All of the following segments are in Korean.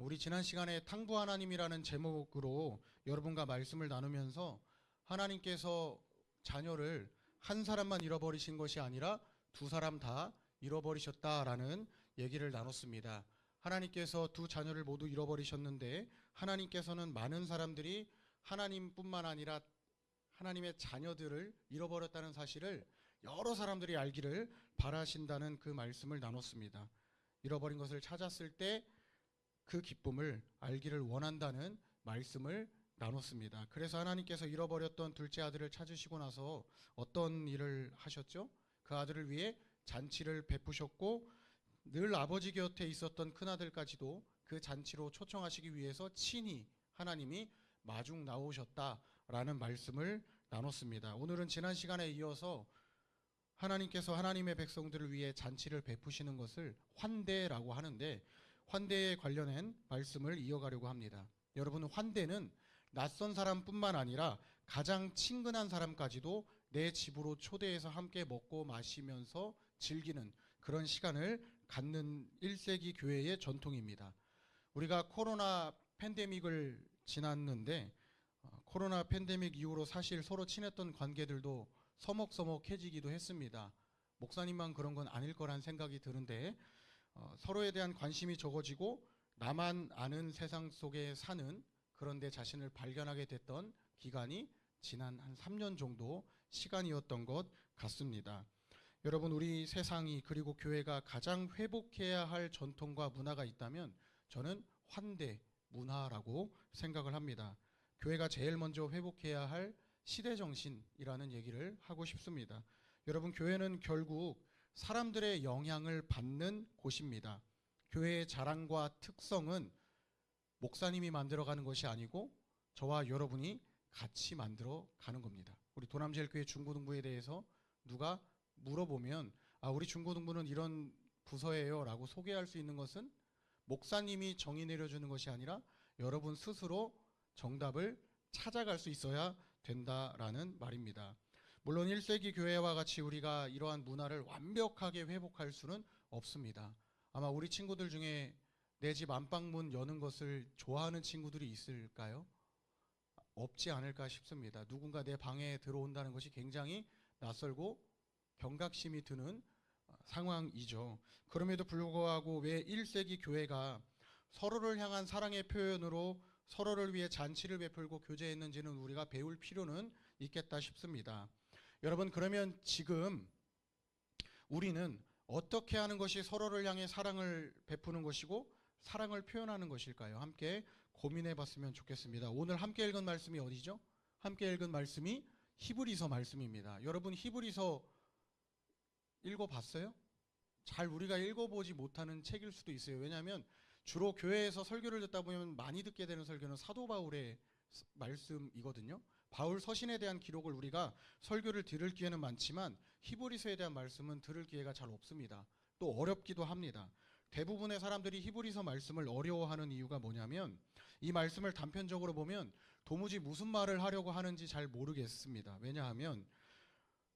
우리 지난 시간에 탕부 하나님이라는 제목으로 여러분과 말씀을 나누면서 하나님께서 자녀를 한 사람만 잃어버리신 것이 아니라 두 사람 다 잃어버리셨다라는 얘기를 나눴습니다. 하나님께서 두 자녀를 모두 잃어버리셨는데 하나님께서는 많은 사람들이 하나님뿐만 아니라 하나님의 자녀들을 잃어버렸다는 사실을 여러 사람들이 알기를 바라신다는 그 말씀을 나눴습니다. 잃어버린 것을 찾았을 때 그 기쁨을 알기를 원한다는 말씀을 나눴습니다. 그래서 하나님께서 잃어버렸던 둘째 아들을 찾으시고 나서 어떤 일을 하셨죠? 그 아들을 위해 잔치를 베푸셨고 늘 아버지 곁에 있었던 큰아들까지도 그 잔치로 초청하시기 위해서 친히 하나님이 마중 나오셨다라는 말씀을 나눴습니다. 오늘은 지난 시간에 이어서 하나님께서 하나님의 백성들을 위해 잔치를 베푸시는 것을 환대라고 하는데 환대에 관련된 말씀을 이어가려고 합니다. 여러분, 환대는 낯선 사람뿐만 아니라 가장 친근한 사람까지도 내 집으로 초대해서 함께 먹고 마시면서 즐기는 그런 시간을 갖는 1세기 교회의 전통입니다. 우리가 코로나 팬데믹을 지났는데 코로나 팬데믹 이후로 사실 서로 친했던 관계들도 서먹서먹해지기도 했습니다. 목사님만 그런 건 아닐 거란 생각이 드는데 서로에 대한 관심이 적어지고 나만 아는 세상 속에 사는 그런 데 자신을 발견하게 됐던 기간이 지난 한 3년 정도 시간이었던 것 같습니다. 여러분, 우리 세상이 그리고 교회가 가장 회복해야 할 전통과 문화가 있다면 저는 환대 문화라고 생각을 합니다. 교회가 제일 먼저 회복해야 할 시대정신이라는 얘기를 하고 싶습니다. 여러분, 교회는 결국 사람들의 영향을 받는 곳입니다. 교회의 자랑과 특성은 목사님이 만들어가는 것이 아니고 저와 여러분이 같이 만들어가는 겁니다. 우리 도남제일교회 중고등부에 대해서 누가 물어보면 우리 중고등부는 이런 부서예요 라고 소개할 수 있는 것은 목사님이 정의 내려주는 것이 아니라 여러분 스스로 정답을 찾아갈 수 있어야 된다라는 말입니다. 물론 1세기 교회와 같이 우리가 이러한 문화를 완벽하게 회복할 수는 없습니다. 아마 우리 친구들 중에 내 집 안방문 여는 것을 좋아하는 친구들이 있을까요? 없지 않을까 싶습니다. 누군가 내 방에 들어온다는 것이 굉장히 낯설고 경각심이 드는 상황이죠. 그럼에도 불구하고 왜 1세기 교회가 서로를 향한 사랑의 표현으로 서로를 위해 잔치를 베풀고 교제했는지는 우리가 배울 필요는 있겠다 싶습니다. 여러분, 그러면 지금 우리는 어떻게 하는 것이 서로를 향해 사랑을 베푸는 것이고 사랑을 표현하는 것일까요? 함께 고민해 봤으면 좋겠습니다. 오늘 함께 읽은 말씀이 어디죠? 함께 읽은 말씀이 히브리서 말씀입니다. 여러분, 히브리서 읽어봤어요? 잘 우리가 읽어보지 못하는 책일 수도 있어요. 왜냐하면 주로 교회에서 설교를 듣다 보면 많이 듣게 되는 설교는 사도 바울의 말씀이거든요. 바울 서신에 대한 기록을 우리가 설교를 들을 기회는 많지만 히브리서에 대한 말씀은 들을 기회가 잘 없습니다. 또 어렵기도 합니다. 대부분의 사람들이 히브리서 말씀을 어려워하는 이유가 뭐냐면 이 말씀을 단편적으로 보면 도무지 무슨 말을 하려고 하는지 잘 모르겠습니다. 왜냐하면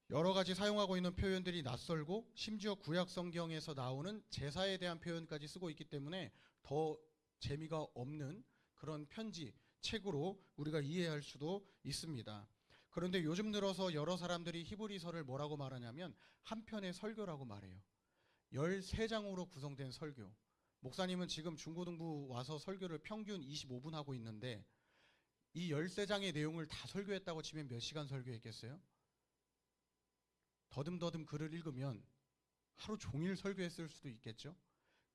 여러 가지 사용하고 있는 표현들이 낯설고 심지어 구약 성경에서 나오는 제사에 대한 표현까지 쓰고 있기 때문에 더 재미가 없는 그런 편지, 책으로 우리가 이해할 수도 있습니다. 그런데 요즘 들어서 여러 사람들이 히브리서를 뭐라고 말하냐면 한 편의 설교라고 말해요. 13장으로 구성된 설교. 목사님은 지금 중고등부 와서 설교를 평균 25분 하고 있는데 이 13장의 내용을 다 설교했다고 치면 몇 시간 설교했겠어요? 더듬더듬 글을 읽으면 하루 종일 설교했을 수도 있겠죠.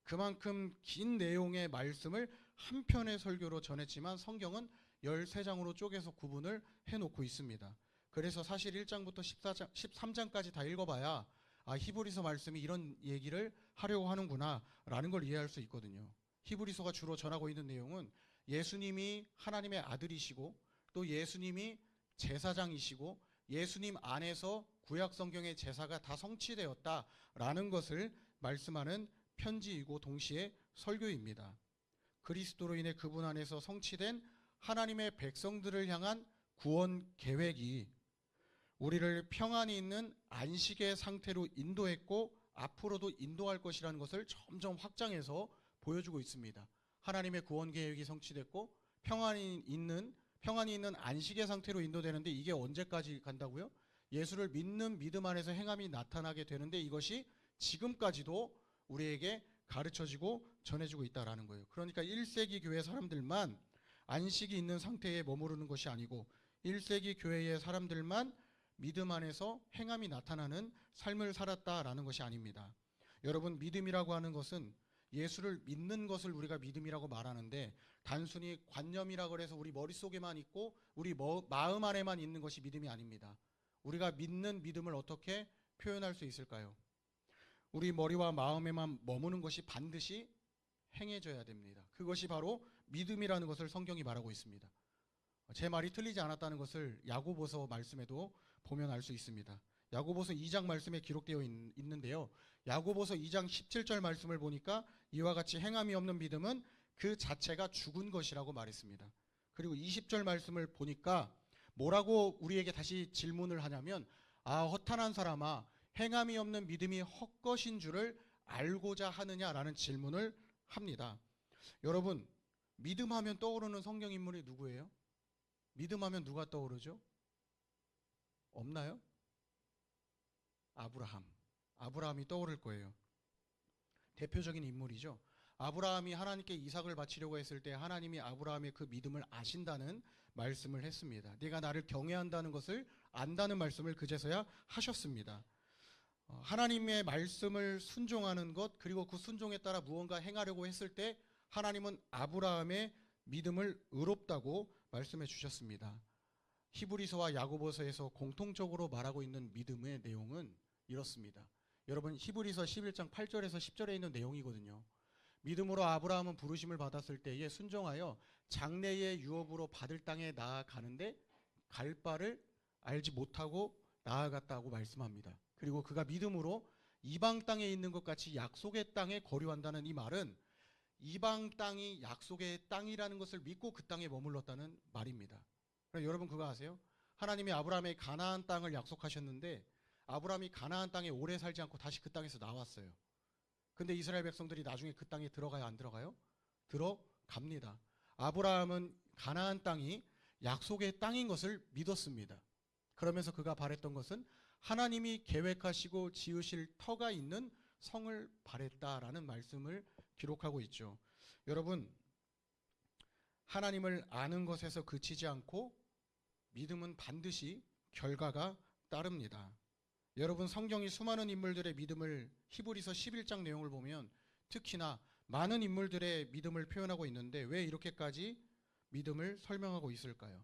그만큼 긴 내용의 말씀을 한 편의 설교로 전했지만 성경은 13장으로 쪼개서 구분을 해놓고 있습니다. 그래서 사실 1장부터 13장까지 다 읽어봐야 히브리서 말씀이 이런 얘기를 하려고 하는구나 라는 걸 이해할 수 있거든요. 히브리서가 주로 전하고 있는 내용은 예수님이 하나님의 아들이시고 또 예수님이 제사장이시고 예수님 안에서 구약 성경의 제사가 다 성취되었다라는 것을 말씀하는 편지이고 동시에 설교입니다. 그리스도로 인해 그분 안에서 성취된 하나님의 백성들을 향한 구원 계획이 우리를 평안이 있는 안식의 상태로 인도했고 앞으로도 인도할 것이라는 것을 점점 확장해서 보여주고 있습니다. 하나님의 구원 계획이 성취됐고 평안이 있는 안식의 상태로 인도되는데 이게 언제까지 간다고요? 예수를 믿는 믿음 안에서 행함이 나타나게 되는데 이것이 지금까지도 우리에게 가르쳐지고 전해지고 있다라는 거예요. 그러니까 1세기 교회 사람들만 안식이 있는 상태에 머무르는 것이 아니고 1세기 교회의 사람들만 믿음 안에서 행함이 나타나는 삶을 살았다라는 것이 아닙니다. 여러분, 믿음이라고 하는 것은 예수를 믿는 것을 우리가 믿음이라고 말하는데 단순히 관념이라고 해서 우리 머릿속에만 있고 우리 마음 안에만 있는 것이 믿음이 아닙니다. 우리가 믿는 믿음을 어떻게 표현할 수 있을까요? 우리 머리와 마음에만 머무는 것이 반드시 행해져야 됩니다. 그것이 바로 믿음이라는 것을 성경이 말하고 있습니다. 제 말이 틀리지 않았다는 것을 야고보서 말씀에도 보면 알 수 있습니다. 야고보서 2장 말씀에 기록되어 있는데요. 야고보서 2장 17절 말씀을 보니까 이와 같이 행함이 없는 믿음은 그 자체가 죽은 것이라고 말했습니다. 그리고 20절 말씀을 보니까 뭐라고 우리에게 다시 질문을 하냐면 허탄한 사람아 행함이 없는 믿음이 헛것인 줄을 알고자 하느냐라는 질문을 합니다. 여러분, 믿음하면 떠오르는 성경 인물이 누구예요? 믿음하면 누가 떠오르죠? 없나요? 아브라함이 떠오를 거예요. 대표적인 인물이죠. 아브라함이 하나님께 이삭을 바치려고 했을 때 하나님이 아브라함의 그 믿음을 아신다는 말씀을 했습니다. 네가 나를 경외한다는 것을 안다는 말씀을 그제서야 하셨습니다. 하나님의 말씀을 순종하는 것 그리고 그 순종에 따라 무언가 행하려고 했을 때 하나님은 아브라함의 믿음을 의롭다고 말씀해 주셨습니다. 히브리서와 야고보서에서 공통적으로 말하고 있는 믿음의 내용은 이렇습니다. 여러분, 히브리서 11장 8절에서 10절에 있는 내용이거든요. 믿음으로 아브라함은 부르심을 받았을 때에 순종하여 장래의 유업으로 받을 땅에 나아가는데 갈 바를 알지 못하고 나아갔다고 말씀합니다. 그리고 그가 믿음으로 이방 땅에 있는 것 같이 약속의 땅에 거류한다는 이 말은 이방 땅이 약속의 땅이라는 것을 믿고 그 땅에 머물렀다는 말입니다. 여러분 그거 아세요? 하나님이 아브라함의 가나안 땅을 약속하셨는데 아브라함이 가나안 땅에 오래 살지 않고 다시 그 땅에서 나왔어요. 근데 이스라엘 백성들이 나중에 그 땅에 들어가요, 안 들어가요? 들어갑니다. 아브라함은 가나안 땅이 약속의 땅인 것을 믿었습니다. 그러면서 그가 바랬던 것은 하나님이 계획하시고 지으실 터가 있는 성을 바랬다라는 말씀을 기록하고 있죠. 여러분, 하나님을 아는 것에서 그치지 않고 믿음은 반드시 결과가 따릅니다. 여러분, 성경이 수많은 인물들의 믿음을 히브리서 11장 내용을 보면 특히나 많은 인물들의 믿음을 표현하고 있는데 왜 이렇게까지 믿음을 설명하고 있을까요?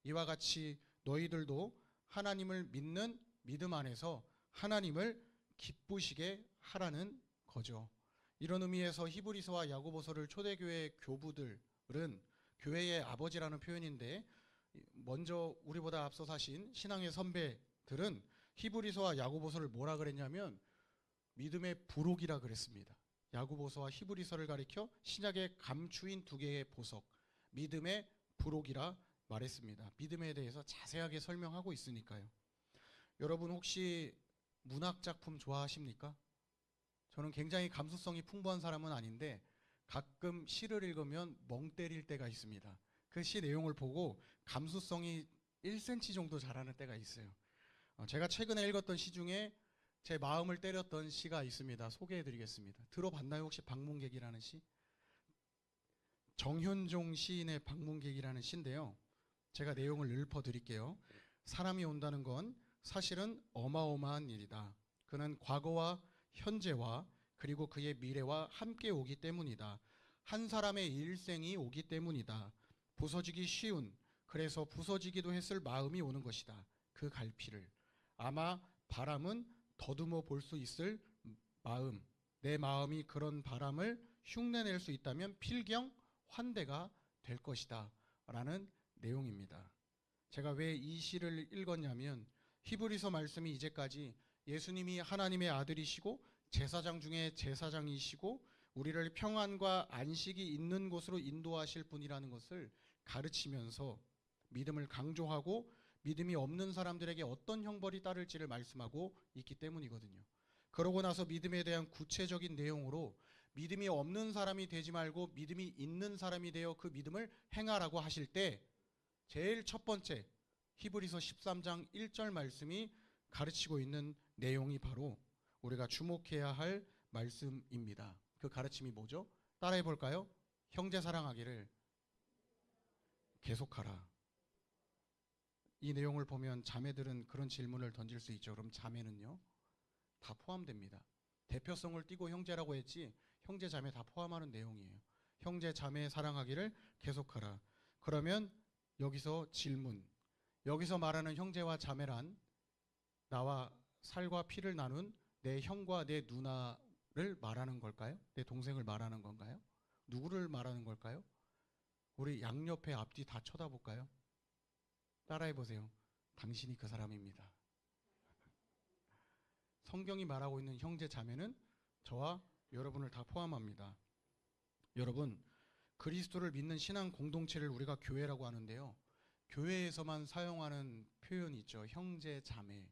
이와 같이 너희들도 하나님을 믿는 믿음 안에서 하나님을 기쁘시게 하라는 거죠. 이런 의미에서 히브리서와 야고보서를 초대교회 교부들은 교회의 아버지라는 표현인데 먼저 우리보다 앞서 사신 신앙의 선배들은 히브리서와 야고보서를 뭐라 그랬냐면 믿음의 부록이라 그랬습니다. 야고보서와 히브리서를 가리켜 신약의 감추인 두 개의 보석, 믿음의 부록이라 말했습니다. 믿음에 대해서 자세하게 설명하고 있으니까요. 여러분 혹시 문학 작품 좋아하십니까? 저는 굉장히 감수성이 풍부한 사람은 아닌데 가끔 시를 읽으면 멍 때릴 때가 있습니다. 그 시 내용을 보고 감수성이 1cm 정도 자라는 때가 있어요. 제가 최근에 읽었던 시 중에 제 마음을 때렸던 시가 있습니다. 소개해드리겠습니다. 들어봤나요? 혹시 방문객이라는 시? 정현종 시인의 방문객이라는 시인데요. 제가 내용을 읊어드릴게요. 사람이 온다는 건 사실은 어마어마한 일이다. 그는 과거와 현재와 그리고 그의 미래와 함께 오기 때문이다. 한 사람의 일생이 오기 때문이다. 부서지기 쉬운, 그래서 부서지기도 했을 마음이 오는 것이다. 그 갈피를. 아마 바람은 더듬어 볼 수 있을 마음, 내 마음이 그런 바람을 흉내낼 수 있다면 필경 환대가 될 것이다 라는 내용입니다. 제가 왜 이 시를 읽었냐면 히브리서 말씀이 이제까지 예수님이 하나님의 아들이시고 제사장 중에 제사장이시고 우리를 평안과 안식이 있는 곳으로 인도하실 분이라는 것을 가르치면서 믿음을 강조하고 믿음이 없는 사람들에게 어떤 형벌이 따를지를 말씀하고 있기 때문이거든요. 그러고 나서 믿음에 대한 구체적인 내용으로 믿음이 없는 사람이 되지 말고 믿음이 있는 사람이 되어 그 믿음을 행하라고 하실 때 제일 첫 번째 히브리서 13장 1절 말씀이 가르치고 있는 내용이 바로 우리가 주목해야 할 말씀입니다. 그 가르침이 뭐죠? 따라해 볼까요? 형제 사랑하기를 계속하라. 이 내용을 보면 자매들은 그런 질문을 던질 수 있죠. 그럼 자매는요? 다 포함됩니다. 대표성을 띠고 형제라고 했지 형제 자매 다 포함하는 내용이에요. 형제 자매 사랑하기를 계속하라. 그러면 여기서 질문. 여기서 말하는 형제와 자매란 나와 살과 피를 나눈 내 형과 내 누나를 말하는 걸까요? 내 동생을 말하는 건가요? 누구를 말하는 걸까요? 우리 양옆에 앞뒤 다 쳐다볼까요? 따라해 보세요. 당신이 그 사람입니다. 성경이 말하고 있는 형제 자매는 저와 여러분을 다 포함합니다. 여러분, 그리스도를 믿는 신앙 공동체를 우리가 교회라고 하는데요. 교회에서만 사용하는 표현이 있죠. 형제 자매.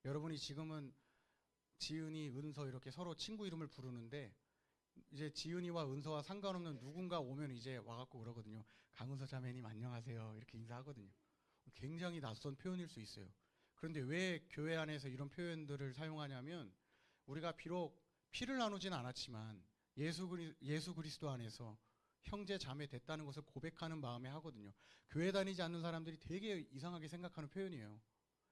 여러분이 지금은 지은이, 은서 이렇게 서로 친구 이름을 부르는데 이제 지은이와 은서와 상관없는 누군가 오면 이제 와갖고 그러거든요. 강은서 자매님 안녕하세요. 이렇게 인사하거든요. 굉장히 낯선 표현일 수 있어요. 그런데 왜 교회 안에서 이런 표현들을 사용하냐면 우리가 비록 피를 나누진 않았지만 예수 그리스도 안에서 형제 자매 됐다는 것을 고백하는 마음에 하거든요. 교회 다니지 않는 사람들이 되게 이상하게 생각하는 표현이에요.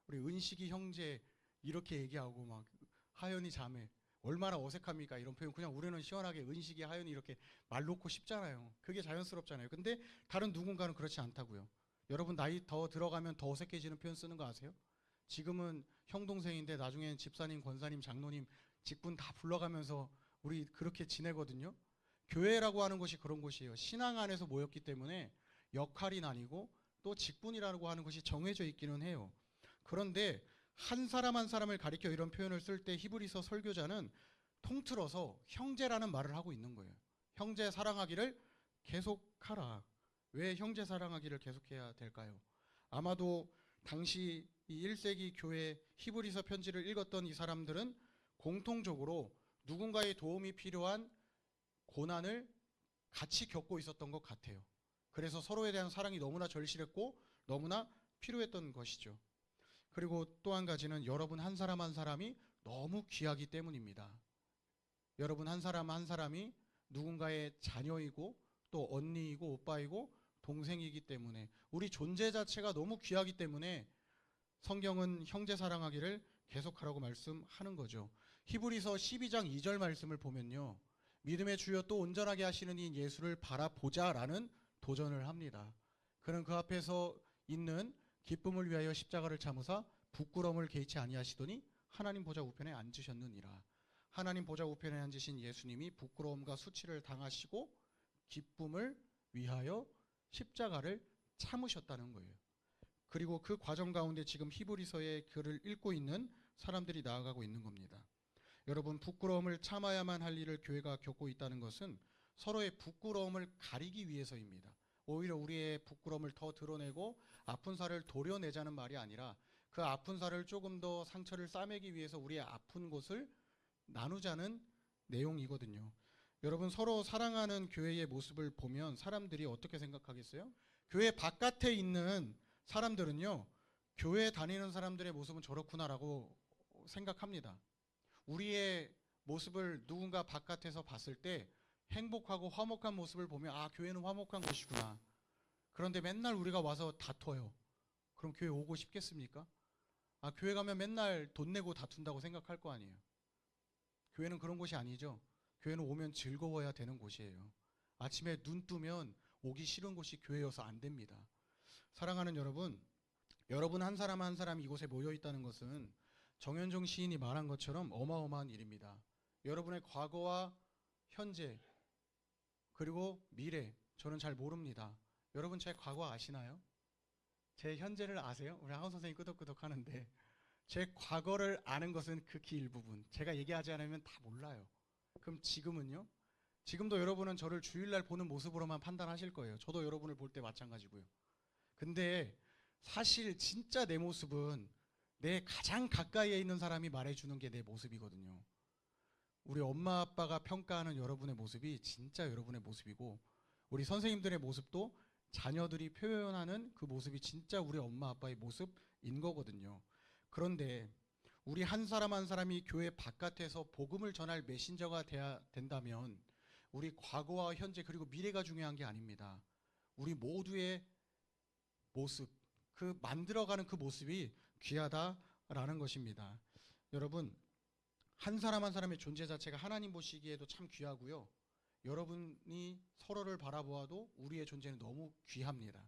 우리 은식이 형제 이렇게 얘기하고 막 하연이 자매 얼마나 어색합니까? 이런 표현 그냥 우리는 시원하게 은식이 하연이 이렇게 말 놓고 싶잖아요. 그게 자연스럽잖아요. 근데 다른 누군가는 그렇지 않다고요. 여러분 나이 더 들어가면 더 어색해지는 표현 쓰는 거 아세요? 지금은 형 동생인데 나중엔 집사님, 권사님, 장로님 직분 다 불러가면서 우리 그렇게 지내거든요. 교회라고 하는 것이 그런 곳이에요. 신앙 안에서 모였기 때문에 역할이 나뉘고 또 직분이라고 하는 것이 정해져 있기는 해요. 그런데 한 사람 한 사람을 가리켜 이런 표현을 쓸 때 히브리서 설교자는 통틀어서 형제라는 말을 하고 있는 거예요. 형제 사랑하기를 계속하라. 왜 형제 사랑하기를 계속해야 될까요? 아마도 당시 이 1세기 교회 히브리서 편지를 읽었던 이 사람들은 공통적으로 누군가의 도움이 필요한 고난을 같이 겪고 있었던 것 같아요. 그래서 서로에 대한 사랑이 너무나 절실했고 너무나 필요했던 것이죠. 그리고 또 한 가지는 여러분 한 사람 한 사람이 너무 귀하기 때문입니다. 여러분 한 사람 한 사람이 누군가의 자녀이고 또 언니이고 오빠이고 동생이기 때문에 우리 존재 자체가 너무 귀하기 때문에 성경은 형제 사랑하기를 계속하라고 말씀하는 거죠. 히브리서 12장 2절 말씀을 보면요. 믿음의 주여 또 온전하게 하시는 이 예수를 바라보자라는 도전을 합니다. 그는 그 앞에서 있는 기쁨을 위하여 십자가를 참으사 부끄러움을 개의치 아니하시더니 하나님 보좌 우편에 앉으셨느니라. 하나님 보좌 우편에 앉으신 예수님이 부끄러움과 수치를 당하시고 기쁨을 위하여 십자가를 참으셨다는 거예요. 그리고 그 과정 가운데 지금 히브리서의 글을 읽고 있는 사람들이 나아가고 있는 겁니다. 여러분 부끄러움을 참아야만 할 일을 교회가 겪고 있다는 것은 서로의 부끄러움을 가리기 위해서입니다. 오히려 우리의 부끄러움을 더 드러내고 아픈 살을 도려내자는 말이 아니라 그 아픈 살을 조금 더 상처를 싸매기 위해서 우리의 아픈 곳을 나누자는 내용이거든요. 여러분 서로 사랑하는 교회의 모습을 보면 사람들이 어떻게 생각하겠어요? 교회 바깥에 있는 사람들은요. 교회 다니는 사람들의 모습은 저렇구나라고 생각합니다. 우리의 모습을 누군가 바깥에서 봤을 때 행복하고 화목한 모습을 보면 아 교회는 화목한 곳이구나. 그런데 맨날 우리가 와서 다퉈요. 그럼 교회 오고 싶겠습니까? 아 교회 가면 맨날 돈 내고 다툰다고 생각할 거 아니에요. 교회는 그런 곳이 아니죠. 교회는 오면 즐거워야 되는 곳이에요. 아침에 눈 뜨면 오기 싫은 곳이 교회여서 안 됩니다. 사랑하는 여러분, 여러분 한 사람 한 사람이 이곳에 모여 있다는 것은 정현종 시인이 말한 것처럼 어마어마한 일입니다. 여러분의 과거와 현재 그리고 미래 저는 잘 모릅니다. 여러분 제 과거 아시나요? 제 현재를 아세요? 우리 하원 선생님 끄덕끄덕 하는데 제 과거를 아는 것은 극히 일부분. 제가 얘기하지 않으면 다 몰라요. 그럼 지금은요? 지금도 여러분은 저를 주일날 보는 모습으로만 판단하실 거예요. 저도 여러분을 볼 때 마찬가지고요. 근데 사실 진짜 내 모습은 내 가장 가까이에 있는 사람이 말해주는 게 내 모습이거든요. 우리 엄마 아빠가 평가하는 여러분의 모습이 진짜 여러분의 모습이고, 우리 선생님들의 모습도 자녀들이 표현하는 그 모습이 진짜 우리 엄마 아빠의 모습인 거거든요. 그런데 우리 한 사람 한 사람이 교회 바깥에서 복음을 전할 메신저가 돼야 된다면 우리 과거와 현재 그리고 미래가 중요한 게 아닙니다. 우리 모두의 모습, 그 만들어가는 그 모습이 귀하다라는 것입니다. 여러분, 한 사람 한 사람의 존재 자체가 하나님 보시기에도 참 귀하고요. 여러분이 서로를 바라보아도 우리의 존재는 너무 귀합니다.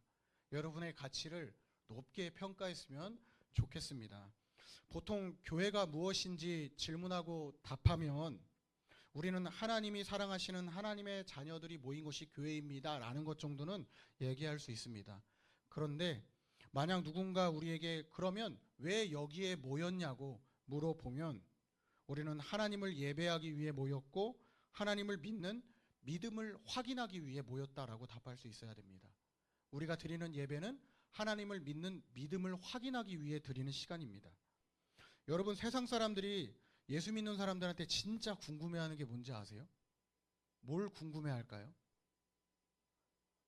여러분의 가치를 높게 평가했으면 좋겠습니다. 보통 교회가 무엇인지 질문하고 답하면 우리는 하나님이 사랑하시는 하나님의 자녀들이 모인 곳이 교회입니다 라는 것 정도는 얘기할 수 있습니다. 그런데 만약 누군가 우리에게 그러면 왜 여기에 모였냐고 물어보면 우리는 하나님을 예배하기 위해 모였고 하나님을 믿는 믿음을 확인하기 위해 모였다라고 답할 수 있어야 됩니다. 우리가 드리는 예배는 하나님을 믿는 믿음을 확인하기 위해 드리는 시간입니다. 여러분, 세상 사람들이 예수 믿는 사람들한테 진짜 궁금해하는 게 뭔지 아세요? 뭘 궁금해할까요?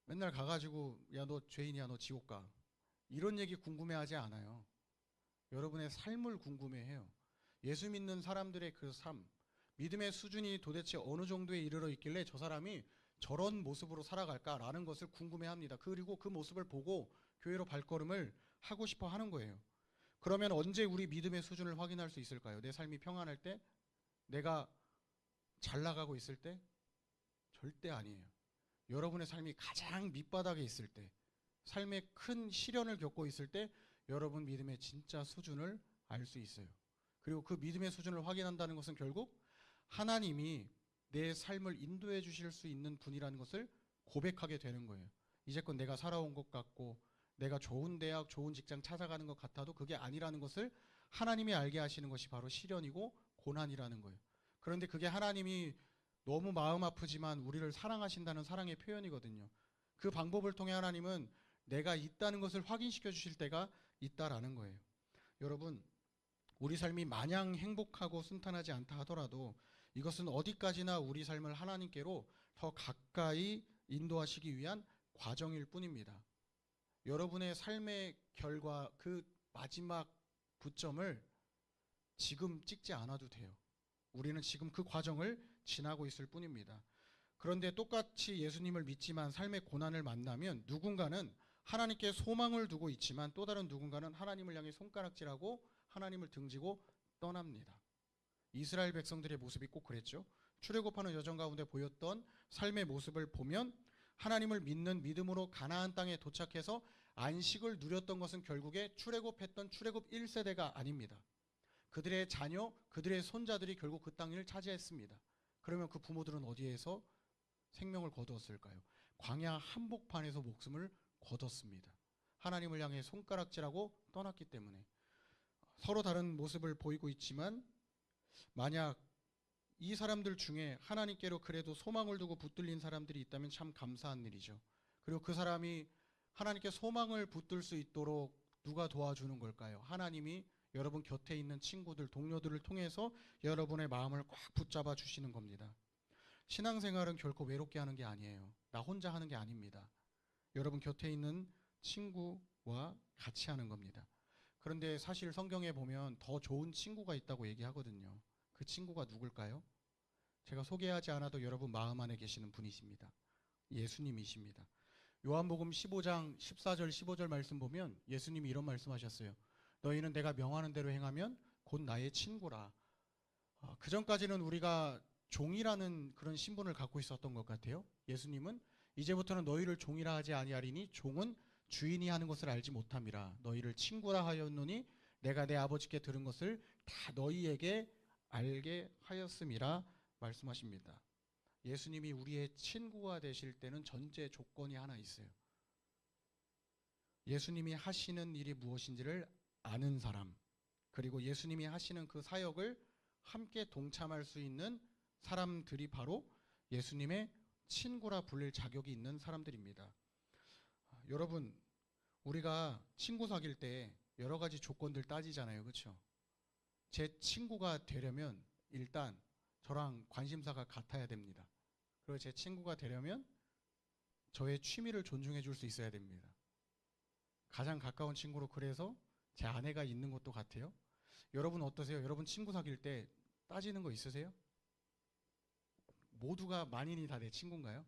맨날 가가지고 야 너 죄인이야 너 지옥 가 이런 얘기 궁금해하지 않아요. 여러분의 삶을 궁금해해요. 예수 믿는 사람들의 그 삶, 믿음의 수준이 도대체 어느 정도에 이르러 있길래 저 사람이 저런 모습으로 살아갈까라는 것을 궁금해합니다. 그리고 그 모습을 보고 교회로 발걸음을 하고 싶어 하는 거예요. 그러면 언제 우리 믿음의 수준을 확인할 수 있을까요? 내 삶이 평안할 때? 내가 잘 나가고 있을 때? 절대 아니에요. 여러분의 삶이 가장 밑바닥에 있을 때, 삶의 큰 시련을 겪고 있을 때 여러분 믿음의 진짜 수준을 알 수 있어요. 그리고 그 믿음의 수준을 확인한다는 것은 결국 하나님이 내 삶을 인도해 주실 수 있는 분이라는 것을 고백하게 되는 거예요. 이제껏 내가 살아온 것 같고 내가 좋은 대학, 좋은 직장 찾아가는 것 같아도 그게 아니라는 것을 하나님이 알게 하시는 것이 바로 시련이고 고난이라는 거예요. 그런데 그게 하나님이 너무 마음 아프지만 우리를 사랑하신다는 사랑의 표현이거든요. 그 방법을 통해 하나님은 내가 있다는 것을 확인시켜 주실 때가 있다라는 거예요. 여러분, 우리 삶이 마냥 행복하고 순탄하지 않다 하더라도 이것은 어디까지나 우리 삶을 하나님께로 더 가까이 인도하시기 위한 과정일 뿐입니다. 여러분의 삶의 결과, 그 마지막 부점을 지금 찍지 않아도 돼요. 우리는 지금 그 과정을 지나고 있을 뿐입니다. 그런데 똑같이 예수님을 믿지만 삶의 고난을 만나면 누군가는 하나님께 소망을 두고 있지만 또 다른 누군가는 하나님을 향해 손가락질하고 하나님을 등지고 떠납니다. 이스라엘 백성들의 모습이 꼭 그랬죠. 출애굽하는 여정 가운데 보였던 삶의 모습을 보면 하나님을 믿는 믿음으로 가나안 땅에 도착해서 안식을 누렸던 것은 결국에 출애굽했던 출애굽 1세대가 아닙니다. 그들의 자녀, 그들의 손자들이 결국 그 땅을 차지했습니다. 그러면 그 부모들은 어디에서 생명을 거두었을까요? 광야 한복판에서 목숨을 거뒀습니다. 하나님을 향해 손가락질하고 떠났기 때문에. 서로 다른 모습을 보이고 있지만 만약 이 사람들 중에 하나님께로 그래도 소망을 두고 붙들린 사람들이 있다면 참 감사한 일이죠. 그리고 그 사람이 하나님께 소망을 붙들 수 있도록 누가 도와주는 걸까요? 하나님이 여러분 곁에 있는 친구들, 동료들을 통해서 여러분의 마음을 꽉 붙잡아 주시는 겁니다. 신앙생활은 결코 외롭게 하는 게 아니에요. 나 혼자 하는 게 아닙니다. 여러분 곁에 있는 친구와 같이 하는 겁니다. 그런데 사실 성경에 보면 더 좋은 친구가 있다고 얘기하거든요. 그 친구가 누굴까요? 제가 소개하지 않아도 여러분 마음 안에 계시는 분이십니다. 예수님이십니다. 요한복음 15장 14절 15절 말씀 보면 예수님이 이런 말씀하셨어요. 너희는 내가 명하는 대로 행하면 곧 나의 친구라. 그 전까지는 우리가 종이라는 그런 신분을 갖고 있었던 것 같아요. 예수님은 이제부터는 너희를 종이라 하지 아니하리니 종은 주인이 하는 것을 알지 못함이라. 너희를 친구라 하였노니 내가 내 아버지께 들은 것을 다 너희에게 알게 하였음이라 말씀하십니다. 예수님이 우리의 친구가 되실 때는 전제 조건이 하나 있어요. 예수님이 하시는 일이 무엇인지를 아는 사람, 그리고 예수님이 하시는 그 사역을 함께 동참할 수 있는 사람들이 바로 예수님의 친구라 불릴 자격이 있는 사람들입니다. 여러분, 우리가 친구 사귈 때 여러 가지 조건들 따지잖아요. 그렇죠? 제 친구가 되려면 일단 저랑 관심사가 같아야 됩니다. 그리고 제 친구가 되려면 저의 취미를 존중해 줄 수 있어야 됩니다. 가장 가까운 친구로 그래서 제 아내가 있는 것도 같아요. 여러분 어떠세요? 여러분 친구 사귈 때 따지는 거 있으세요? 모두가 만인이 다 내 친구인가요?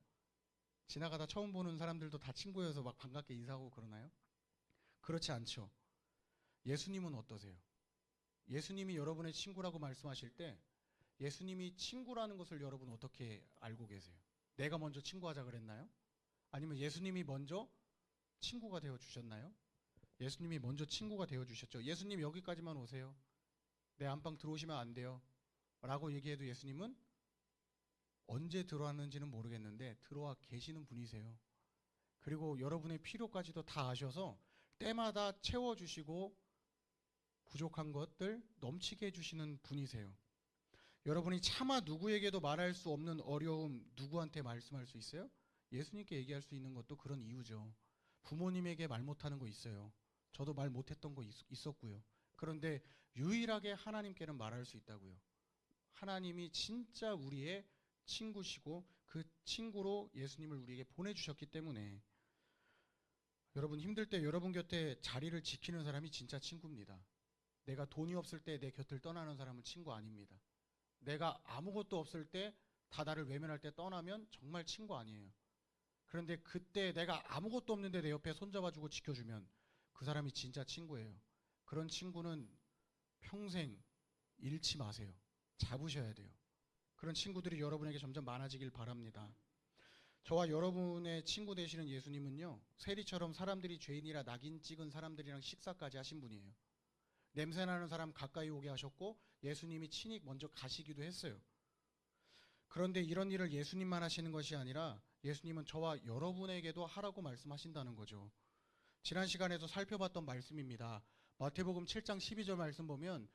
지나가다 처음 보는 사람들도 다 친구여서 막 반갑게 인사하고 그러나요? 그렇지 않죠. 예수님은 어떠세요? 예수님이 여러분의 친구라고 말씀하실 때 예수님이 친구라는 것을 여러분 어떻게 알고 계세요? 내가 먼저 친구하자 그랬나요? 아니면 예수님이 먼저 친구가 되어 주셨나요? 예수님이 먼저 친구가 되어 주셨죠. 예수님 여기까지만 오세요. 내 안방 들어오시면 안 돼요. 라고 얘기해도 예수님은 언제 들어왔는지는 모르겠는데 들어와 계시는 분이세요. 그리고 여러분의 필요까지도 다 아셔서 때마다 채워주시고 부족한 것들 넘치게 해주시는 분이세요. 여러분이 차마 누구에게도 말할 수 없는 어려움 누구한테 말씀할 수 있어요? 예수님께 얘기할 수 있는 것도 그런 이유죠. 부모님에게 말 못하는 거 있어요. 저도 말 못했던 거 있었고요. 그런데 유일하게 하나님께는 말할 수 있다고요. 하나님이 진짜 우리의 친구시고 그 친구로 예수님을 우리에게 보내주셨기 때문에 여러분 힘들 때 여러분 곁에 자리를 지키는 사람이 진짜 친구입니다. 내가 돈이 없을 때 내 곁을 떠나는 사람은 친구 아닙니다. 내가 아무것도 없을 때 다 나를 외면할 때 떠나면 정말 친구 아니에요. 그런데 그때 내가 아무것도 없는데 내 옆에 손잡아주고 지켜주면 그 사람이 진짜 친구예요. 그런 친구는 평생 잃지 마세요. 잡으셔야 돼요. 그런 친구들이 여러분에게 점점 많아지길 바랍니다. 저와 여러분의 친구 되시는 예수님은요, 세리처럼 사람들이 죄인이라 낙인 찍은 사람들이랑 식사까지 하신 분이에요. 냄새나는 사람 가까이 오게 하셨고 예수님이 친히 먼저 가시기도 했어요. 그런데 이런 일을 예수님만 하시는 것이 아니라 예수님은 저와 여러분에게도 하라고 말씀하신다는 거죠. 지난 시간에도 살펴봤던 말씀입니다. 마태복음 7장 12절 말씀 보면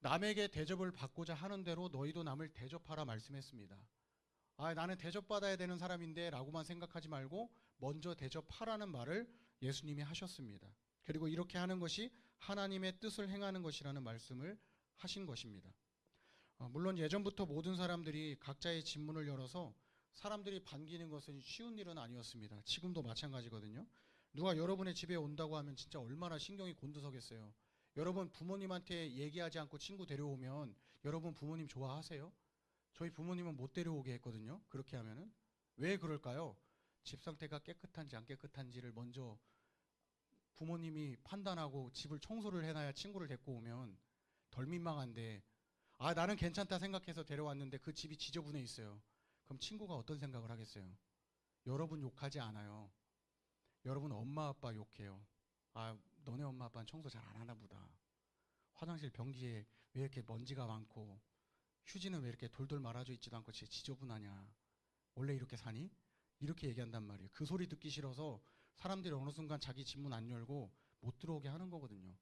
남에게 대접을 받고자 하는 대로 너희도 남을 대접하라 말씀했습니다. 나는 대접받아야 되는 사람인데 라고만 생각하지 말고 먼저 대접하라는 말을 예수님이 하셨습니다. 그리고 이렇게 하는 것이 하나님의 뜻을 행하는 것이라는 말씀을 하신 것입니다. 물론 예전부터 모든 사람들이 각자의 집문을 열어서 사람들이 반기는 것은 쉬운 일은 아니었습니다. 지금도 마찬가지거든요. 누가 여러분의 집에 온다고 하면 진짜 얼마나 신경이 곤두서겠어요. 여러분 부모님한테 얘기하지 않고 친구 데려오면 여러분 부모님 좋아하세요? 저희 부모님은 못 데려오게 했거든요. 그렇게 하면은. 왜 그럴까요? 집 상태가 깨끗한지 안 깨끗한지를 먼저 부모님이 판단하고 집을 청소를 해놔야 친구를 데리고 오면 덜 민망한데 나는 괜찮다 생각해서 데려왔는데 그 집이 지저분해 있어요. 그럼 친구가 어떤 생각을 하겠어요? 여러분 욕하지 않아요. 여러분 엄마 아빠 욕해요. 너네 엄마 아빠는 청소 잘 안 하나 보다. 화장실 변기에 왜 이렇게 먼지가 많고 휴지는 왜 이렇게 돌돌 말아져 있지도 않고 진짜 지저분하냐. 원래 이렇게 사니? 이렇게 얘기한단 말이에요. 그 소리 듣기 싫어서 사람들이 어느 순간 자기 집문 안 열고 못 들어오게 하는 거거든요.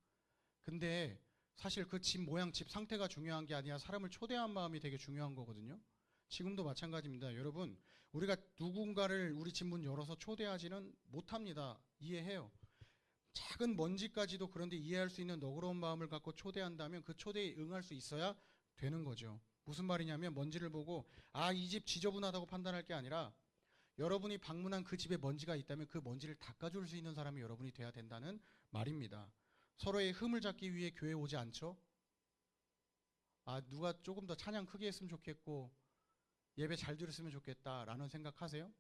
근데 사실 그 집 모양, 집 상태가 중요한 게 아니라 사람을 초대한 마음이 되게 중요한 거거든요. 지금도 마찬가지입니다. 여러분, 우리가 누군가를 우리 집 문 열어서 초대하지는 못합니다. 이해해요. 작은 먼지까지도 그런데 이해할 수 있는 너그러운 마음을 갖고 초대한다면 그 초대에 응할 수 있어야 되는 거죠. 무슨 말이냐면 먼지를 보고 이 집 지저분하다고 판단할 게 아니라 여러분이 방문한 그 집에 먼지가 있다면 그 먼지를 닦아줄 수 있는 사람이 여러분이 돼야 된다는 말입니다. 서로의 흠을 잡기 위해 교회에 오지 않죠? 누가 조금 더 찬양 크게 했으면 좋겠고 예배 잘 들었으면 좋겠다라는 생각하세요?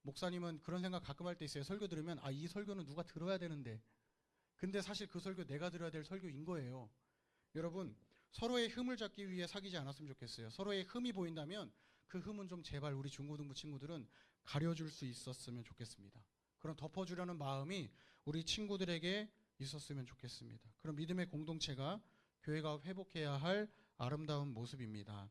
목사님은 그런 생각 가끔 할 때 있어요. 설교 들으면 이 설교는 누가 들어야 되는데 근데 사실 그 설교 내가 들어야 될 설교인 거예요. 여러분 서로의 흠을 잡기 위해 사귀지 않았으면 좋겠어요. 서로의 흠이 보인다면 그 흠은 좀 제발 우리 중고등부 친구들은 가려줄 수 있었으면 좋겠습니다. 그런 덮어주려는 마음이 우리 친구들에게 있었으면 좋겠습니다. 그런 믿음의 공동체가 교회가 회복해야 할 아름다운 모습입니다.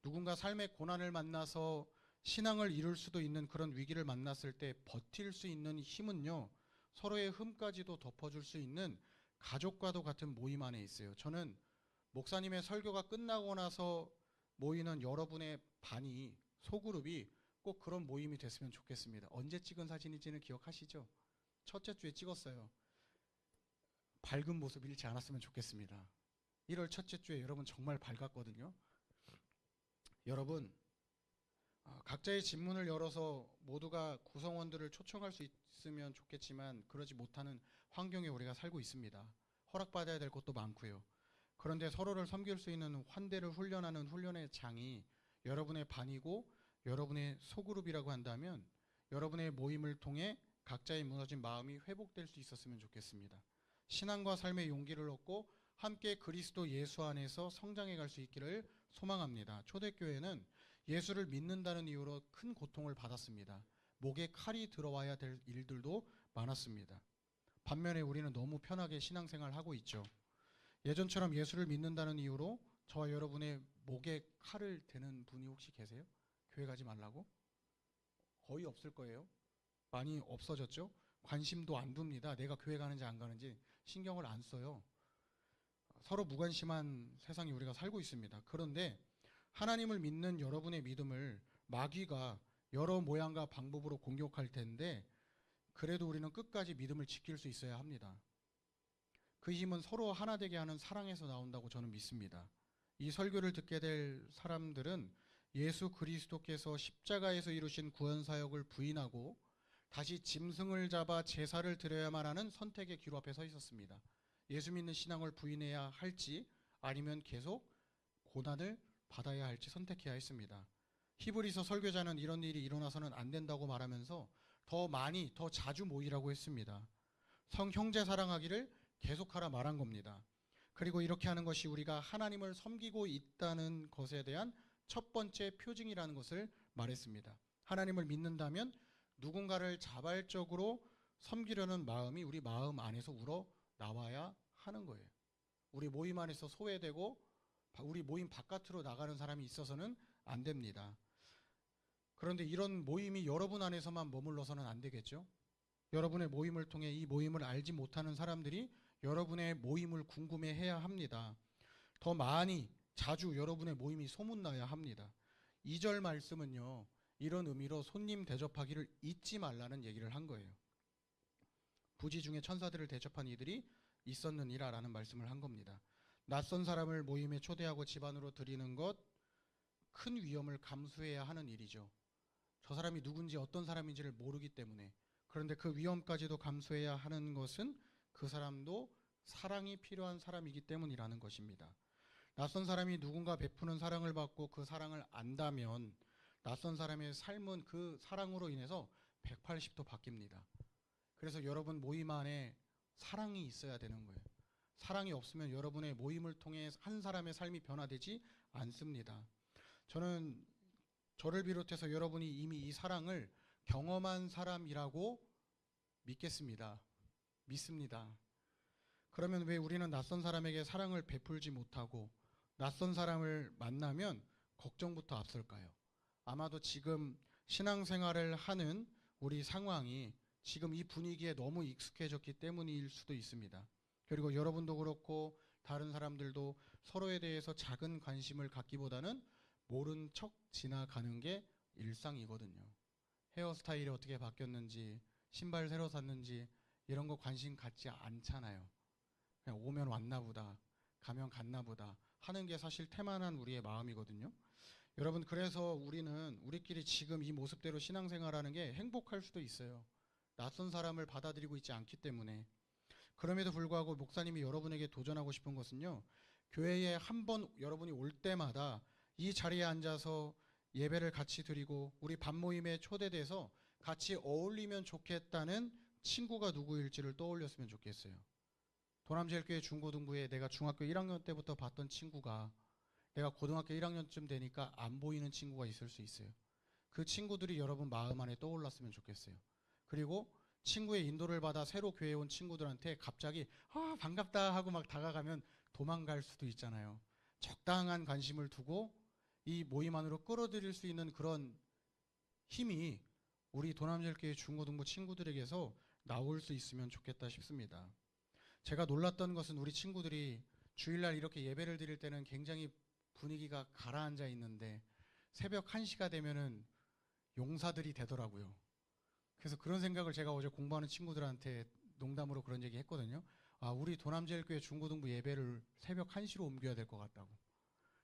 누군가 삶의 고난을 만나서 신앙을 이룰 수도 있는 그런 위기를 만났을 때 버틸 수 있는 힘은요. 서로의 흠까지도 덮어줄 수 있는 가족과도 같은 모임 안에 있어요. 저는 목사님의 설교가 끝나고 나서 모이는 여러분의 반이 소그룹이 꼭 그런 모임이 됐으면 좋겠습니다. 언제 찍은 사진인지는 기억하시죠? 첫째 주에 찍었어요. 밝은 모습 잃지 않았으면 좋겠습니다. 1월 첫째 주에 여러분 정말 밝았거든요. 여러분, 각자의 집문을 열어서 모두가 구성원들을 초청할 수 있으면 좋겠지만 그러지 못하는 환경에 우리가 살고 있습니다. 허락받아야 될 것도 많고요. 그런데 서로를 섬길 수 있는 환대를 훈련하는 훈련의 장이 여러분의 반이고 여러분의 소그룹이라고 한다면 여러분의 모임을 통해 각자의 무너진 마음이 회복될 수 있었으면 좋겠습니다. 신앙과 삶의 용기를 얻고 함께 그리스도 예수 안에서 성장해 갈 수 있기를 소망합니다. 초대교회는 예수를 믿는다는 이유로 큰 고통을 받았습니다. 목에 칼이 들어와야 될 일들도 많았습니다. 반면에 우리는 너무 편하게 신앙생활을 하고 있죠. 예전처럼 예수를 믿는다는 이유로 저와 여러분의 목에 칼을 대는 분이 혹시 계세요? 교회 가지 말라고? 거의 없을 거예요. 많이 없어졌죠? 관심도 안 둡니다. 내가 교회 가는지 안 가는지 신경을 안 써요. 서로 무관심한 세상에 우리가 살고 있습니다. 그런데 하나님을 믿는 여러분의 믿음을 마귀가 여러 모양과 방법으로 공격할 텐데 그래도 우리는 끝까지 믿음을 지킬 수 있어야 합니다. 그 힘은 서로 하나 되게 하는 사랑에서 나온다고 저는 믿습니다. 이 설교를 듣게 될 사람들은 예수 그리스도께서 십자가에서 이루신 구원 사역을 부인하고 다시 짐승을 잡아 제사를 드려야만 하는 선택의 기로 앞에 서 있었습니다. 예수 믿는 신앙을 부인해야 할지 아니면 계속 고난을 받아야 할지 선택해야 했습니다. 히브리서 설교자는 이런 일이 일어나서는 안 된다고 말하면서 더 많이 더 자주 모이라고 했습니다. 형제 사랑하기를 계속하라 말한 겁니다. 그리고 이렇게 하는 것이 우리가 하나님을 섬기고 있다는 것에 대한 첫 번째 표징이라는 것을 말했습니다. 하나님을 믿는다면 누군가를 자발적으로 섬기려는 마음이 우리 마음 안에서 우러 나와야 하는 거예요. 우리 모임 안에서 소외되고 우리 모임 바깥으로 나가는 사람이 있어서는 안 됩니다. 그런데 이런 모임이 여러분 안에서만 머물러서는 안 되겠죠? 여러분의 모임을 통해 이 모임을 알지 못하는 사람들이 여러분의 모임을 궁금해해야 합니다. 더 많이 자주 여러분의 모임이 소문나야 합니다. 2절 말씀은요, 이런 의미로 손님 대접하기를 잊지 말라는 얘기를 한 거예요. 부지 중에 천사들을 대접한 이들이 있었느니라라는 말씀을 한 겁니다. 낯선 사람을 모임에 초대하고 집안으로 들이는 것, 큰 위험을 감수해야 하는 일이죠. 저 사람이 누군지 어떤 사람인지를 모르기 때문에. 그런데 그 위험까지도 감수해야 하는 것은 그 사람도 사랑이 필요한 사람이기 때문이라는 것입니다. 낯선 사람이 누군가 베푸는 사랑을 받고 그 사랑을 안다면 낯선 사람의 삶은 그 사랑으로 인해서 180도 바뀝니다. 그래서 여러분 모임 안에 사랑이 있어야 되는 거예요. 사랑이 없으면 여러분의 모임을 통해 한 사람의 삶이 변화되지 않습니다. 저는 저를 비롯해서 여러분이 이미 이 사랑을 경험한 사람이라고 믿습니다. 그러면 왜 우리는 낯선 사람에게 사랑을 베풀지 못하고 낯선 사람을 만나면 걱정부터 앞설까요? 아마도 지금 신앙생활을 하는 우리 상황이 지금 이 분위기에 너무 익숙해졌기 때문일 수도 있습니다. 그리고 여러분도 그렇고 다른 사람들도 서로에 대해서 작은 관심을 갖기보다는 모른 척 지나가는 게 일상이거든요. 헤어스타일이 어떻게 바뀌었는지, 신발 새로 샀는지 이런 거 관심 갖지 않잖아요. 그냥 오면 왔나 보다, 가면 갔나 보다 하는 게 사실 태만한 우리의 마음이거든요. 여러분, 그래서 우리는 우리끼리 지금 이 모습대로 신앙생활하는 게 행복할 수도 있어요. 낯선 사람을 받아들이고 있지 않기 때문에. 그럼에도 불구하고 목사님이 여러분에게 도전하고 싶은 것은요, 교회에 한 번 여러분이 올 때마다 이 자리에 앉아서 예배를 같이 드리고 우리 밤모임에 초대돼서 같이 어울리면 좋겠다는 친구가 누구일지를 떠올렸으면 좋겠어요. 도남제일교회 중고등부에 내가 중학교 1학년 때부터 봤던 친구가 내가 고등학교 1학년쯤 되니까 안 보이는 친구가 있을 수 있어요. 그 친구들이 여러분 마음 안에 떠올랐으면 좋겠어요. 그리고 친구의 인도를 받아 새로 교회에 온 친구들한테 갑자기 반갑다 하고 막 다가가면 도망갈 수도 있잖아요. 적당한 관심을 두고 이 모임 안으로 끌어들일 수 있는 그런 힘이 우리 도남제일교회 중고등부 친구들에게서 나올 수 있으면 좋겠다 싶습니다. 제가 놀랐던 것은 우리 친구들이 주일날 이렇게 예배를 드릴 때는 굉장히 분위기가 가라앉아 있는데 새벽 1시가 되면은 용사들이 되더라고요. 그래서 그런 생각을 제가 어제 공부하는 친구들한테 농담으로 그런 얘기 했거든요. 우리 도남제일교회 중고등부 예배를 새벽 1시로 옮겨야 될 것 같다고.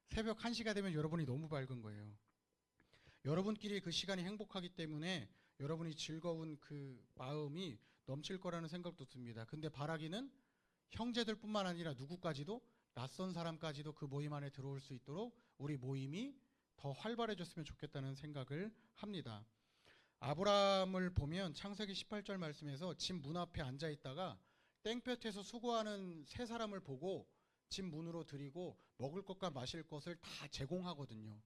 새벽 1시가 되면 여러분이 너무 밝은 거예요. 여러분끼리 그 시간이 행복하기 때문에 여러분이 즐거운 그 마음이 넘칠 거라는 생각도 듭니다. 근데 바라기는 형제들뿐만 아니라 누구까지도, 낯선 사람까지도 그 모임 안에 들어올 수 있도록 우리 모임이 더 활발해졌으면 좋겠다는 생각을 합니다. 아브라함을 보면 창세기 18절 말씀에서 집 문 앞에 앉아 있다가 땡볕에서 수고하는 세 사람을 보고 집 문으로 들이고 먹을 것과 마실 것을 다 제공하거든요.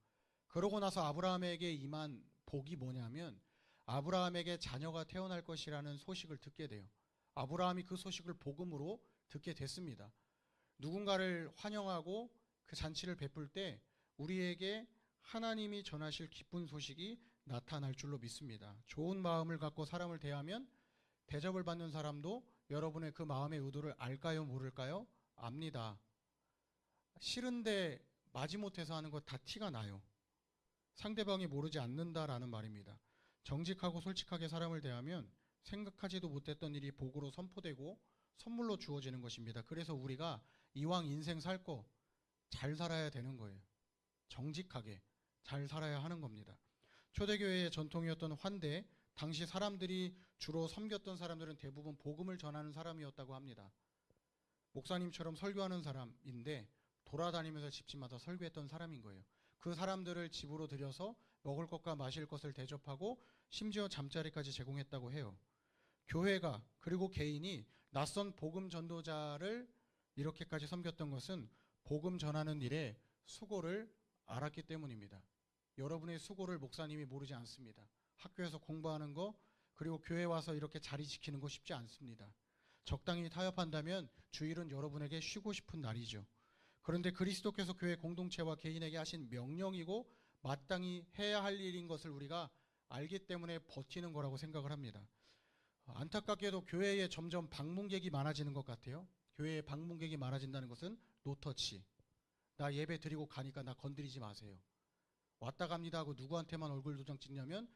그러고 나서 아브라함에게 임한 복이 뭐냐면 아브라함에게 자녀가 태어날 것이라는 소식을 듣게 돼요. 아브라함이 그 소식을 복음으로 듣게 됐습니다. 누군가를 환영하고 그 잔치를 베풀 때 우리에게 하나님이 전하실 기쁜 소식이 나타날 줄로 믿습니다. 좋은 마음을 갖고 사람을 대하면 대접을 받는 사람도 여러분의 그 마음의 의도를 알까요, 모를까요? 압니다. 싫은데 마지못해서 하는 거 다 티가 나요. 상대방이 모르지 않는다라는 말입니다. 정직하고 솔직하게 사람을 대하면 생각하지도 못했던 일이 복으로 선포되고 선물로 주어지는 것입니다. 그래서 우리가 이왕 인생 살 거 잘 살아야 되는 거예요. 정직하게 잘 살아야 하는 겁니다. 초대교회의 전통이었던 환대, 당시 사람들이 주로 섬겼던 사람들은 대부분 복음을 전하는 사람이었다고 합니다. 목사님처럼 설교하는 사람인데 돌아다니면서 집집마다 설교했던 사람인 거예요. 그 사람들을 집으로 들여서 먹을 것과 마실 것을 대접하고 심지어 잠자리까지 제공했다고 해요. 교회가 그리고 개인이 낯선 복음 전도자를 이렇게까지 섬겼던 것은 복음 전하는 일에 수고를 알았기 때문입니다. 여러분의 수고를 목사님이 모르지 않습니다. 학교에서 공부하는 거 그리고 교회 와서 이렇게 자리 지키는 거 쉽지 않습니다. 적당히 타협한다면 주일은 여러분에게 쉬고 싶은 날이죠. 그런데 그리스도께서 교회 공동체와 개인에게 하신 명령이고 마땅히 해야 할 일인 것을 우리가 알기 때문에 버티는 거라고 생각을 합니다. 안타깝게도 교회에 점점 방문객이 많아지는 것 같아요. 교회에 방문객이 많아진다는 것은 노터치. 나 예배 드리고 가니까 나 건드리지 마세요. 왔다 갑니다 하고 누구한테만 얼굴 도장 찍냐면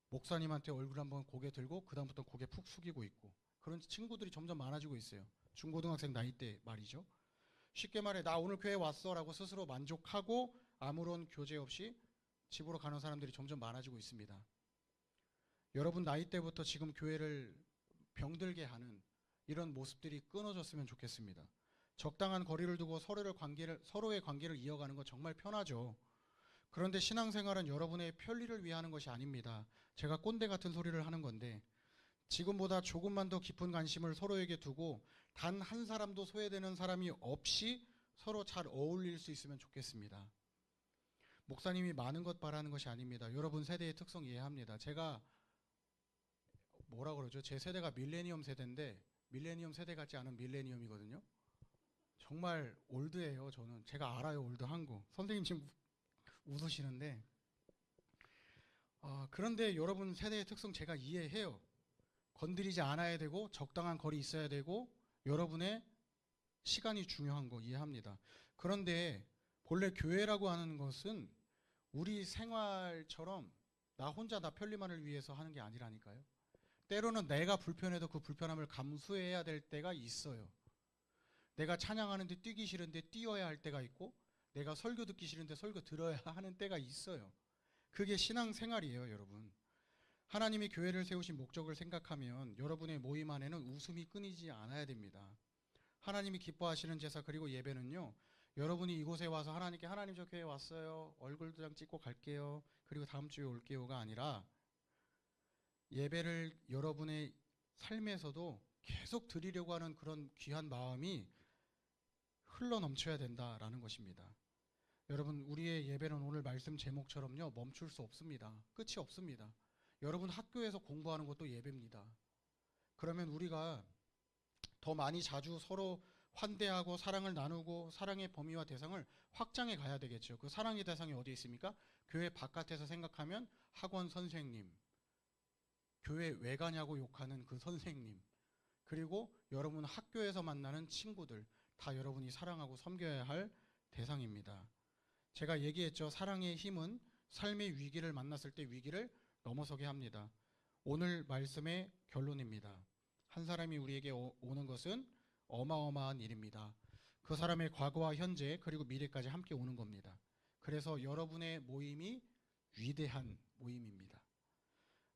목사님한테 얼굴 한번 고개 들고 그 다음부터 고개 푹 숙이고 있고 그런 친구들이 점점 많아지고 있어요. 중고등학생 나이 때 말이죠. 쉽게 말해 나 오늘 교회 왔어 라고 스스로 만족하고 아무런 교제 없이 집으로 가는 사람들이 점점 많아지고 있습니다. 여러분 나이 때부터 지금 교회를 병들게 하는 이런 모습들이 끊어졌으면 좋겠습니다. 적당한 거리를 두고 서로의 관계를 이어가는 건 정말 편하죠. 그런데 신앙생활은 여러분의 편리를 위하는 것이 아닙니다. 제가 꼰대 같은 소리를 하는 건데 지금보다 조금만 더 깊은 관심을 서로에게 두고 단 한 사람도 소외되는 사람이 없이 서로 잘 어울릴 수 있으면 좋겠습니다. 목사님이 많은 것 바라는 것이 아닙니다. 여러분 세대의 특성 이해합니다. 제가 뭐라 그러죠? 제 세대가 밀레니엄 세대인데 밀레니엄 세대 같지 않은 밀레니엄이거든요. 정말 올드예요. 저는 제가 알아요. 올드한 거. 선생님 지금 웃으시는데 그런데 여러분 세대의 특성 제가 이해해요. 건드리지 않아야 되고 적당한 거리 있어야 되고 여러분의 시간이 중요한 거 이해합니다. 그런데 본래 교회라고 하는 것은 우리 생활처럼 나 혼자 나 편리만을 위해서 하는 게 아니라니까요. 때로는 내가 불편해도 그 불편함을 감수해야 될 때가 있어요. 내가 찬양하는데 뛰기 싫은데 뛰어야 할 때가 있고 내가 설교 듣기 싫은데 설교 들어야 하는 때가 있어요. 그게 신앙생활이에요, 여러분. 하나님이 교회를 세우신 목적을 생각하면 여러분의 모임 안에는 웃음이 끊이지 않아야 됩니다. 하나님이 기뻐하시는 제사 그리고 예배는요. 여러분이 이곳에 와서 하나님께 하나님 저 교회 왔어요. 얼굴 도장 찍고 갈게요. 그리고 다음 주에 올게요가 아니라 예배를 여러분의 삶에서도 계속 드리려고 하는 그런 귀한 마음이 흘러 넘쳐야 된다라는 것입니다. 여러분 우리의 예배는 오늘 말씀 제목처럼요. 멈출 수 없습니다. 끝이 없습니다. 여러분 학교에서 공부하는 것도 예배입니다. 그러면 우리가 더 많이 자주 서로 환대하고 사랑을 나누고 사랑의 범위와 대상을 확장해 가야 되겠죠. 그 사랑의 대상이 어디에 있습니까? 교회 바깥에서 생각하면 학원 선생님, 교회 왜 가냐고 욕하는 그 선생님, 그리고 여러분 학교에서 만나는 친구들 다 여러분이 사랑하고 섬겨야 할 대상입니다. 제가 얘기했죠. 사랑의 힘은 삶의 위기를 만났을 때 위기를 넘어서게 합니다. 오늘 말씀의 결론입니다. 한 사람이 우리에게 오는 것은 어마어마한 일입니다. 그 사람의 과거와 현재 그리고 미래까지 함께 오는 겁니다. 그래서 여러분의 모임이 위대한 모임입니다.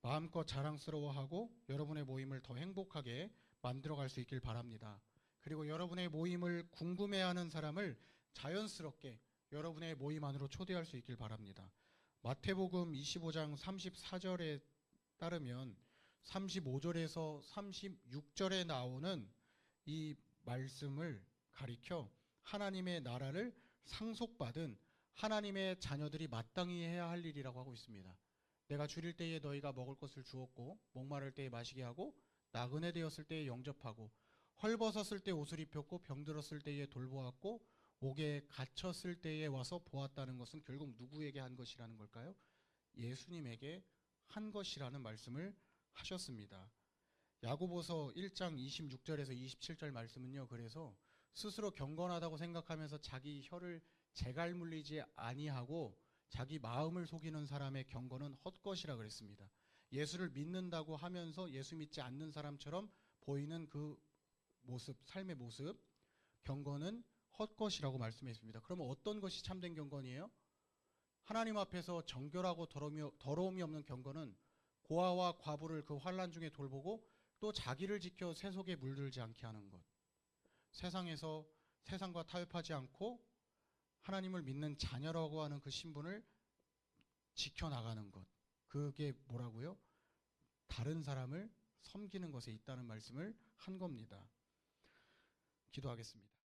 마음껏 자랑스러워하고 여러분의 모임을 더 행복하게 만들어갈 수 있길 바랍니다. 그리고 여러분의 모임을 궁금해하는 사람을 자연스럽게 여러분의 모임 안으로 초대할 수 있길 바랍니다. 마태복음 25장 34절에 따르면 35절에서 36절에 나오는 이 말씀을 가리켜 하나님의 나라를 상속받은 하나님의 자녀들이 마땅히 해야 할 일이라고 하고 있습니다. 내가 줄일 때에 너희가 먹을 것을 주었고 목마를 때에 마시게 하고 나그네 되었을 때에 영접하고 헐벗었을 때 옷을 입혔고 병들었을 때에 돌보았고 옥에 갇혔을 때에 와서 보았다는 것은 결국 누구에게 한 것이라는 걸까요? 예수님에게 한 것이라는 말씀을 하셨습니다. 야고보서 1장 26절에서 27절 말씀은요. 그래서 스스로 경건하다고 생각하면서 자기 혀를 재갈 물리지 아니하고 자기 마음을 속이는 사람의 경건은 헛것이라 그랬습니다. 예수를 믿는다고 하면서 예수 믿지 않는 사람처럼 보이는 그 모습, 삶의 모습, 경건은 헛것이라고 말씀했습니다. 그러면 어떤 것이 참된 경건이에요? 하나님 앞에서 정결하고 더러움이 없는 경건은 고아와 과부를 그 환난 중에 돌보고 또 자기를 지켜 세속에 물들지 않게 하는 것. 세상에서 세상과 타협하지 않고 하나님을 믿는 자녀라고 하는 그 신분을 지켜나가는 것. 그게 뭐라고요? 다른 사람을 섬기는 것에 있다는 말씀을 한 겁니다. 기도하겠습니다.